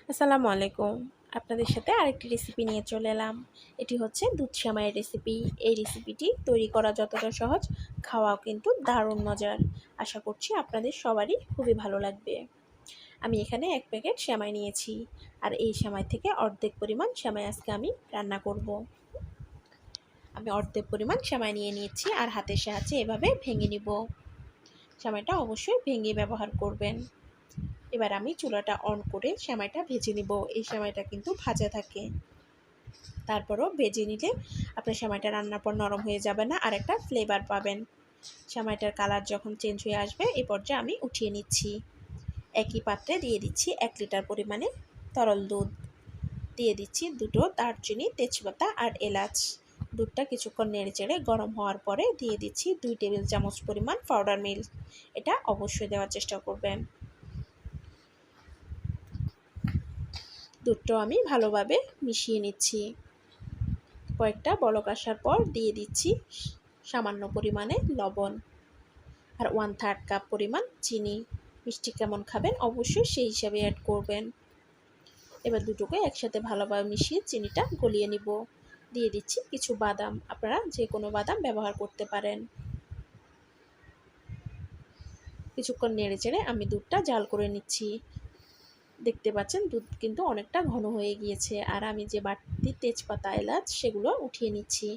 আসসালামু আলাইকুম। আপনাদের সাথে আরেকটি রেসিপি নিয়ে চলে এলাম। এটি হচ্ছে দুধ সেমাইয়ের রেসিপি। এই রেসিপিটি তৈরি করা যতটা সহজ, খাওয়াও কিন্তু দারুণ মজার। আশা করছি আপনাদের সবারই খুবই ভালো লাগবে। আমি এখানে 1 প্যাকেট সেমাই নিয়েছি, আর এই সেমাই থেকে অর্ধেক পরিমাণ সেমাই আজকে আমি রান্না করব। আমি অর্ধেক পরিমাণ সেমাই নিয়ে নিয়েছি আর হাতের সাহায্যে এভাবে ভেঙে নিব। সেমাইটা অবশ্যই ভেঙে ব্যবহার করবেন। এবার আমি চুলাটা অন করে সেমাইটা ভেজে নিব। এই সেমাইটা কিন্তু ভাজা থাকে, তারপরও ভেজে নিলে আপনার সেমাইটা রান্নার পর নরম হয়ে যাবে না, আর একটা ফ্লেভার পাবেন। সেমাইটার কালার যখন চেঞ্জ হয়ে আসবে এই পর্যায়ে আমি উঠিয়ে নিচ্ছি। একই পাত্রে দিয়ে দিচ্ছি 1 লিটার পরিমাণে তরল দুধ। দিয়ে দিচ্ছি দুটো দারচিনি, তেজপাতা আর এলাচ। দুধটা কিছুক্ষণ নেড়েচেড়ে গরম হওয়ার পরে দিয়ে দিচ্ছি 2 টেবিল চামচ পরিমাণ পাউডার মিল্ক। এটা অবশ্যই দেওয়ার চেষ্টা করবেন। দুধটাও আমি ভালোভাবে মিশিয়ে নিচ্ছি। কয়েকটা বলক আসার পর দিয়ে দিচ্ছি সামান্য পরিমাণে লবণ আর 1/3 কাপ পরিমাণ চিনি। মিষ্টি কেমন খাবেন অবশ্যই সেই হিসাবে অ্যাড করবেন। এবার দুটোকে একসাথে ভালোভাবে মিশিয়ে চিনিটা গলিয়ে নিব। দিয়ে দিচ্ছি কিছু বাদাম, আপনারা যে কোনো বাদাম ব্যবহার করতে পারেন। কিছুক্ষণ নেড়েচেড়ে আমি দুধটা জাল করে নিচ্ছি। দেখতে পাচ্ছেন দুধ কিন্তু অনেকটা ঘন হয়ে গিয়েছে, আর আমি যে বাড়তি তেজপাতা, এলাচ সেগুলো উঠিয়ে নিচ্ছি।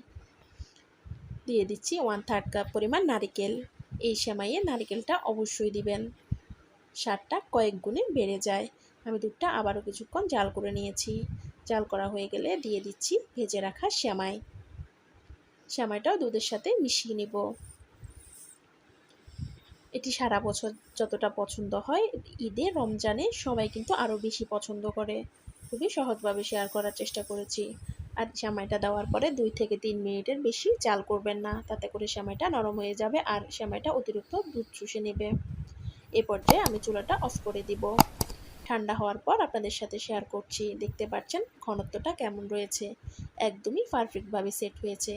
দিয়ে দিচ্ছি 1/3 কাপ পরিমাণ নারিকেল। এই সেমাইয়ে নারিকেলটা অবশ্যই দিবেন, স্বাদটা কয়েক গুণে বেড়ে যায়। আমি দুধটা আবারও কিছুক্ষণ জাল করে নিয়েছি। জাল করা হয়ে গেলে দিয়ে দিচ্ছি ভেজে রাখা সেমাই। সেমাইটাও দুধের সাথে মিশিয়ে নিব। এটি সারা বছর যতটা পছন্দ হয়, ঈদে, রমজানে সবাই কিন্তু আরও বেশি পছন্দ করে। খুবই সহজভাবে শেয়ার করার চেষ্টা করেছি। আর সেমাইটা দেওয়ার পরে 2 থেকে 3 মিনিটের বেশি জাল করবেন না, তাতে করে সেমাইটা নরম হয়ে যাবে আর সেমাইটা অতিরিক্ত দুধ চুষে নেবে। এ পর্যায়ে আমি চুলাটা অফ করে দিব। ঠান্ডা হওয়ার পর আপনাদের সাথে শেয়ার করছি। দেখতে পাচ্ছেন ঘনত্বটা কেমন রয়েছে, একদমই পারফেক্টভাবে সেট হয়েছে।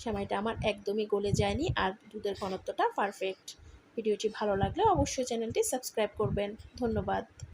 সেমাইটা আমার একদমই গলে যায়নি, আর দুধের ঘনত্বটা পারফেক্ট। ভিডিওটি ভালো লাগলে অবশ্যই চ্যানেলটি সাবস্ক্রাইব করবেন। ধন্যবাদ।